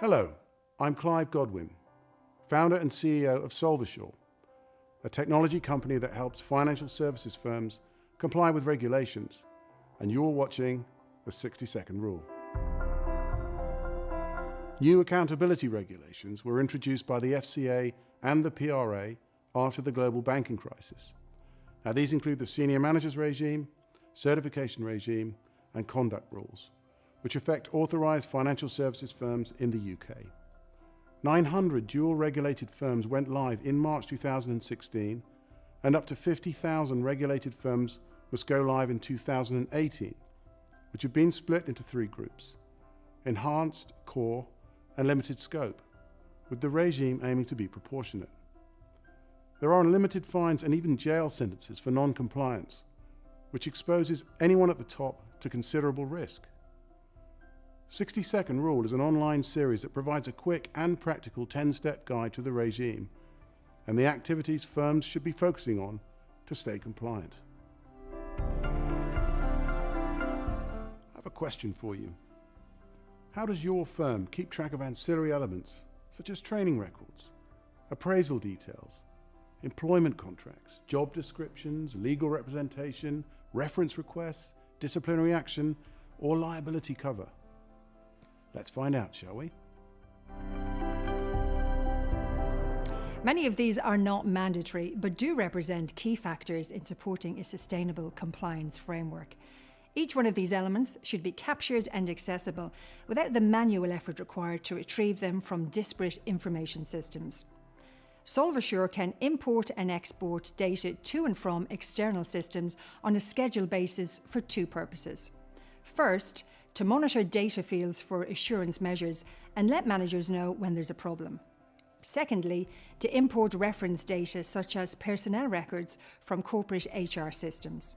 Hello, I'm Clive Godwin, founder and CEO of Solvassure, a technology company that helps financial services firms comply with regulations, and you're watching the 60-second rule. New accountability regulations were introduced by the FCA and the PRA after the global banking crisis. Now, these include the senior managers regime, certification regime, and conduct rules, which affect authorised financial services firms in the UK. 900 dual-regulated firms went live in March 2016, and up to 50,000 regulated firms must go live in 2018, which have been split into three groups: enhanced, core, and limited scope, with the regime aiming to be proportionate. There are unlimited fines and even jail sentences for non-compliance, which exposes anyone at the top to considerable risk. 60-Second Rule is an online series that provides a quick and practical 10-step guide to the regime and the activities firms should be focusing on to stay compliant. I have a question for you. How does your firm keep track of ancillary elements such as training records, appraisal details, employment contracts, job descriptions, legal representation, reference requests, disciplinary action, or liability cover? Let's find out, shall we? Many of these are not mandatory, but do represent key factors in supporting a sustainable compliance framework. Each one of these elements should be captured and accessible without the manual effort required to retrieve them from disparate information systems. Solvassure can import and export data to and from external systems on a scheduled basis for two purposes. First, to monitor data fields for assurance measures and let managers know when there's a problem. Secondly, to import reference data such as personnel records from corporate HR systems.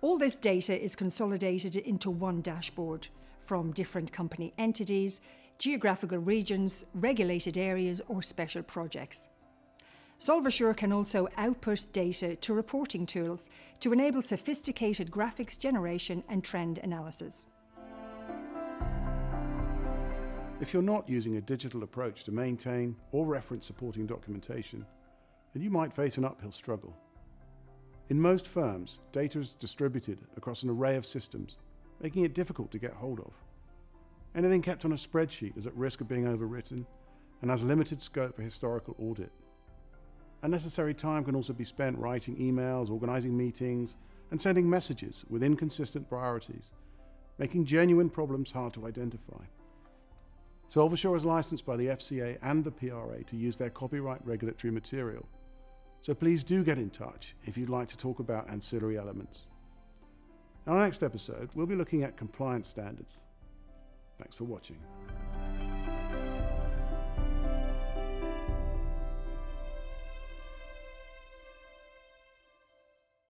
All this data is consolidated into one dashboard from different company entities, geographical regions, regulated areas, or special projects. Solvassure can also output data to reporting tools to enable sophisticated graphics generation and trend analysis. If you're not using a digital approach to maintain or reference supporting documentation, then you might face an uphill struggle. In most firms, data is distributed across an array of systems, making it difficult to get hold of. Anything kept on a spreadsheet is at risk of being overwritten and has limited scope for historical audit. Unnecessary time can also be spent writing emails, organising meetings, and sending messages with inconsistent priorities, making genuine problems hard to identify. Solvassure is licensed by the FCA and the PRA to use their copyright regulatory material, so please do get in touch if you'd like to talk about ancillary elements. In our next episode, we'll be looking at compliance standards. Thanks for watching.